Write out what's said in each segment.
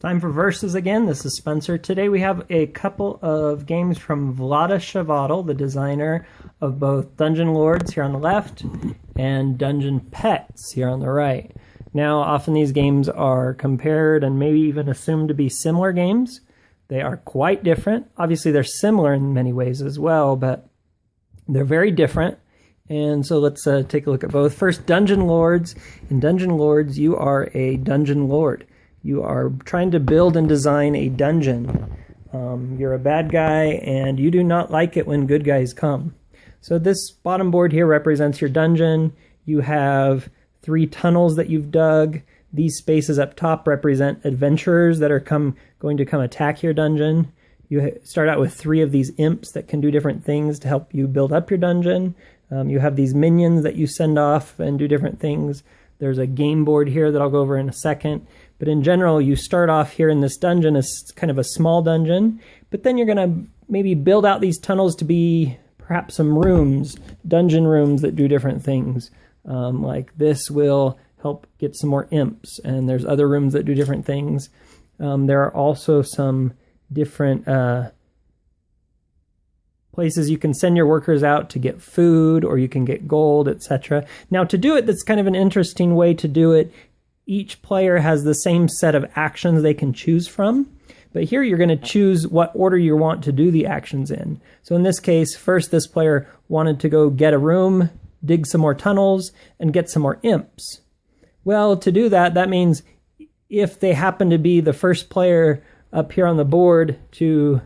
Time for Versus again. This is Spencer. Today we have a couple of games from Vlada Chvátil, the designer of both Dungeon Lords here on the left and Dungeon Petz here on the right. Now, often these games are compared and maybe even assumed to be similar games. They are quite different. Obviously, they're similar in many ways as well, but they're very different. And so let's take a look at both. First, Dungeon Lords. In Dungeon Lords, you are a Dungeon Lord. You are trying to build and design a dungeon. You're a bad guy, and you do not like it when good guys come. So this bottom board here represents your dungeon. You have 3 tunnels that you've dug. These spaces up top represent adventurers that are going to come attack your dungeon. You start out with 3 of these imps that can do different things to help you build up your dungeon. You have these minions that you send off and do different things. There's a game board here that I'll go over in a second. But in general, you start off here in this dungeon as kind of a small dungeon, but then you're going to maybe build out these tunnels to be perhaps some rooms, dungeon rooms that do different things. Like this will help get some more imps, and there's other rooms that do different things. There are also some different places you can send your workers out to get food, or you can get gold, etc. Now, to do it, that's kind of an interesting way to do it. Each player has the same set of actions they can choose from, but here you're going to choose what order you want to do the actions in. So in this case, first this player wanted to go get a room, dig some more tunnels, and get some more imps. Well, to do that, that means if they happen to be the first player up here on the board to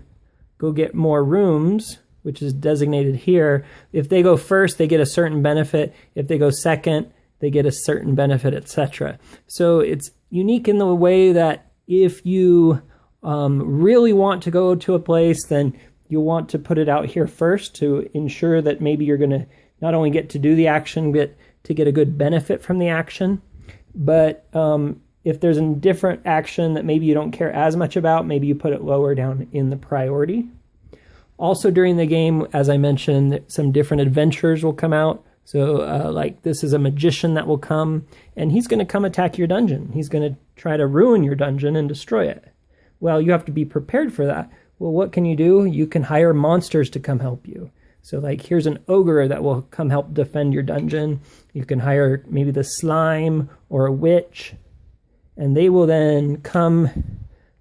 go get more rooms, which is designated here, if they go first, they get a certain benefit. If they go second, they get a certain benefit, etc. So it's unique in the way that if you really want to go to a place, then you'll want to put it out here first to ensure that maybe you're going to not only get to do the action, but to get a good benefit from the action. But if there's a different action that maybe you don't care as much about, maybe you put it lower down in the priority. Also during the game, as I mentioned, some different adventurers will come out. So like this is a magician that will come, and he's going to come attack your dungeon. He's going to try to ruin your dungeon and destroy it. Well, you have to be prepared for that. Well, what can you do? You can hire monsters to come help you. So like here's an ogre that will come help defend your dungeon. You can hire maybe the slime or a witch, and they will then come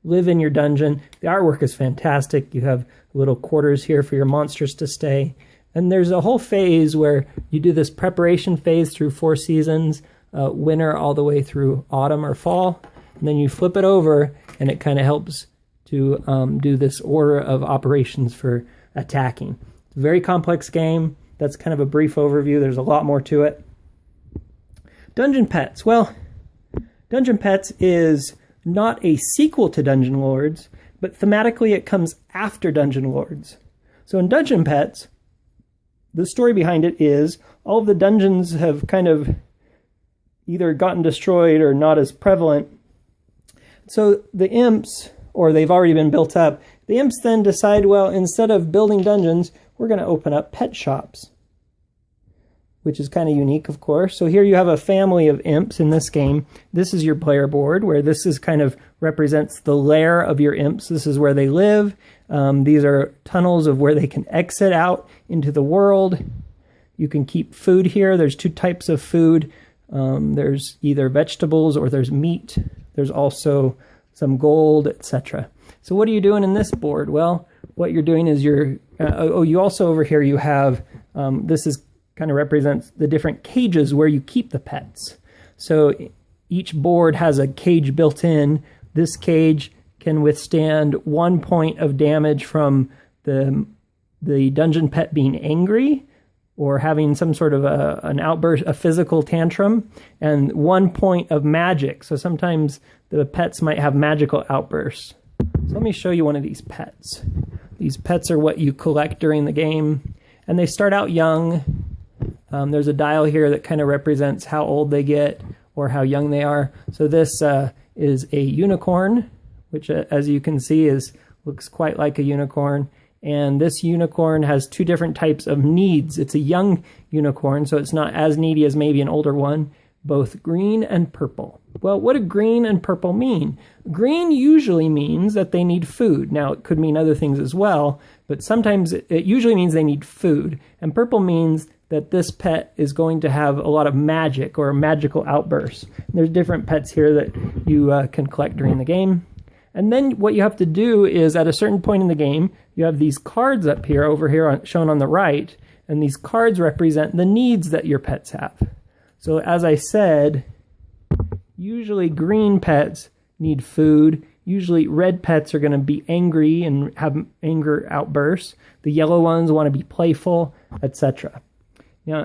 live in your dungeon. The artwork is fantastic. You have little quarters here for your monsters to stay. And there's a whole phase where you do this preparation phase through 4 seasons, winter all the way through autumn or fall. And then you flip it over, and it kind of helps to do this order of operations for attacking. It's a very complex game. That's kind of a brief overview. There's a lot more to it. Dungeon Petz. Well, Dungeon Petz is not a sequel to Dungeon Lords, but thematically it comes after Dungeon Lords. So in Dungeon Petz, the story behind it is all of the dungeons have kind of either gotten destroyed or not as prevalent. So the imps, or they've already been built up, the imps then decide, well, instead of building dungeons, we're going to open up pet shops, which is kind of unique, of course. So here you have a family of imps in this game. This is your player board, where this is kind of represents the lair of your imps. This is where they live. These are tunnels of where they can exit out into the world. You can keep food here. There's 2 types of food. There's either vegetables or there's meat. There's also some gold, etc. So what are you doing in this board? Well, what you're doing is you also over here you have, this is kind of represents the different cages where you keep the pets. So each board has a cage built in. This cage can withstand 1 point of damage from the dungeon pet being angry or having some sort of an outburst, a physical tantrum, and 1 point of magic. So sometimes the pets might have magical outbursts. So let me show you one of these pets. These pets are what you collect during the game, and they start out young. There's a dial here that kind of represents how old they get or how young they are. So this is a unicorn, which as you can see looks quite like a unicorn. And this unicorn has 2 different types of needs. It's a young unicorn, so it's not as needy as maybe an older one, both green and purple. Well, what do green and purple mean? Green usually means that they need food. Now, it could mean other things as well, but sometimes it usually means they need food. And purple means that this pet is going to have a lot of magic or magical outbursts. There's different pets here that you can collect during the game. And then what you have to do is at a certain point in the game, you have these cards up here, over here shown on the right, and these cards represent the needs that your pets have. So as I said, usually green pets need food. Usually red pets are going to be angry and have anger outbursts. The yellow ones want to be playful, etc. Now,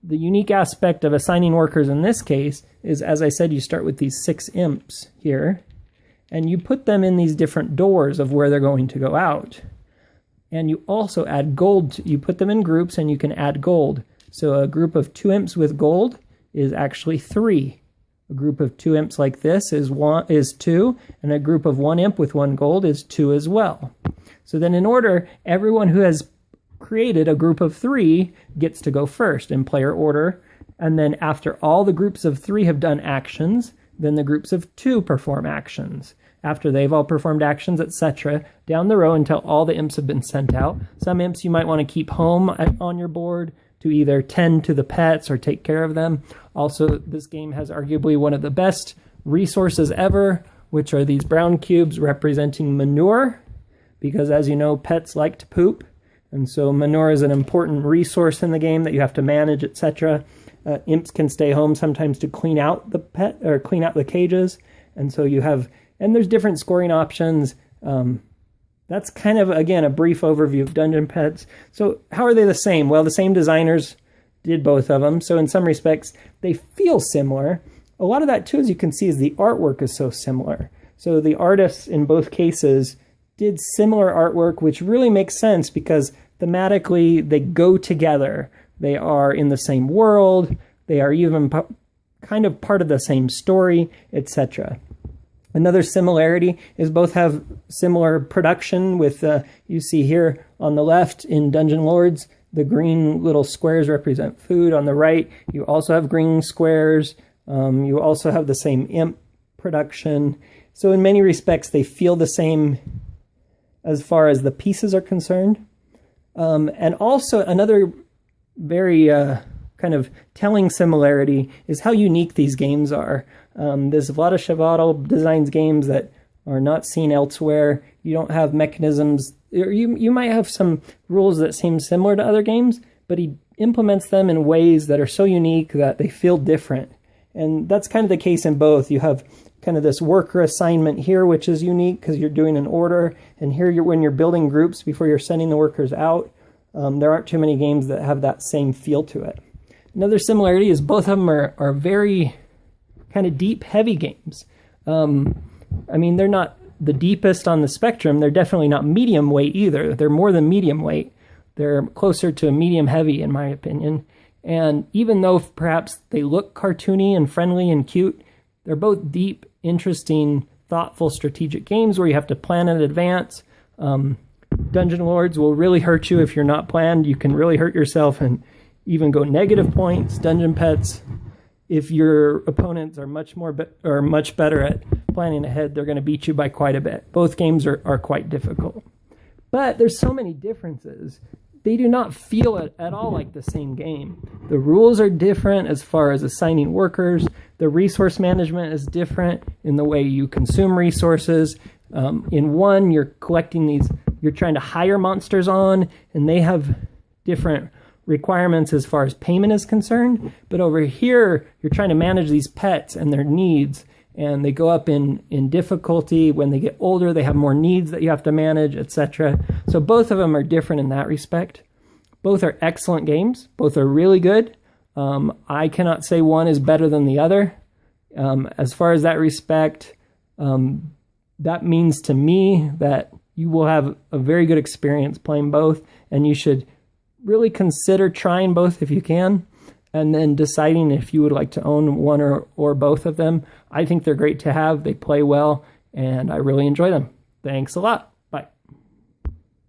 the unique aspect of assigning workers in this case is, as I said, you start with these 6 imps here, and you put them in these different doors of where they're going to go out. And you also add gold. You put them in groups and you can add gold. So a group of 2 imps with gold is actually 3. A group of 2 imps like this is 2, and a group of 1 imp with 1 gold is 2 as well. So then in order, everyone who has created a group of 3 gets to go first in player order. And then after all the groups of 3 have done actions, then the groups of 2 perform actions. After they've all performed actions, etc., down the row until all the imps have been sent out. Some imps you might want to keep home on your board to either tend to the pets or take care of them. Also, this game has arguably one of the best resources ever, which are these brown cubes representing manure, because as you know, pets like to poop, and so manure is an important resource in the game that you have to manage, etc. Imps can stay home sometimes to clean out the pet or clean out the cages, and so you have, and there's different scoring options. That's kind of, again, a brief overview of Dungeon Petz. So how are they the same? Well, the same designers did both of them. So in some respects, they feel similar. A lot of that, too, as you can see, is the artwork is so similar. So the artists in both cases did similar artwork, which really makes sense because thematically they go together. They are in the same world. They are even kind of part of the same story, etc. Another similarity is both have similar production with, you see here on the left in Dungeon Lords, the green little squares represent food. On the right, you also have green squares. You also have the same imp production. So in many respects, they feel the same as far as the pieces are concerned. And also another very kind of telling similarity is how unique these games are. There's Vlaada Chvátil designs games that are not seen elsewhere. You don't have mechanisms. You might have some rules that seem similar to other games, but he implements them in ways that are so unique that they feel different. And that's kind of the case in both. You have kind of this worker assignment here, which is unique because you're doing an order. And here, when you're building groups before you're sending the workers out, there aren't too many games that have that same feel to it. Another similarity is both of them are very kind of deep, heavy games. I mean, they're not the deepest on the spectrum. They're definitely not medium weight either. They're more than medium weight. They're closer to medium heavy, in my opinion. And even though perhaps they look cartoony and friendly and cute, they're both deep, interesting, thoughtful, strategic games where you have to plan in advance. Dungeon Lords will really hurt you if you're not planned. You can really hurt yourself and even go negative points. Dungeon Petz, if your opponents are much better at planning ahead, they're going to beat you by quite a bit. Both games are quite difficult. But there's so many differences. They do not feel at all like the same game. The rules are different as far as assigning workers. The resource management is different in the way you consume resources. In one, you're collecting these, you're trying to hire monsters on, and they have different requirements as far as payment is concerned. But over here, you're trying to manage these pets and their needs, and they go up in difficulty. When they get older, they have more needs that you have to manage, etc. So both of them are different in that respect. Both are excellent games. Both are really good. I cannot say one is better than the other. As far as that respect, that means to me that you will have a very good experience playing both, and you should really consider trying both if you can, and then deciding if you would like to own one or both of them. I think they're great to have. They play well, and I really enjoy them. Thanks a lot.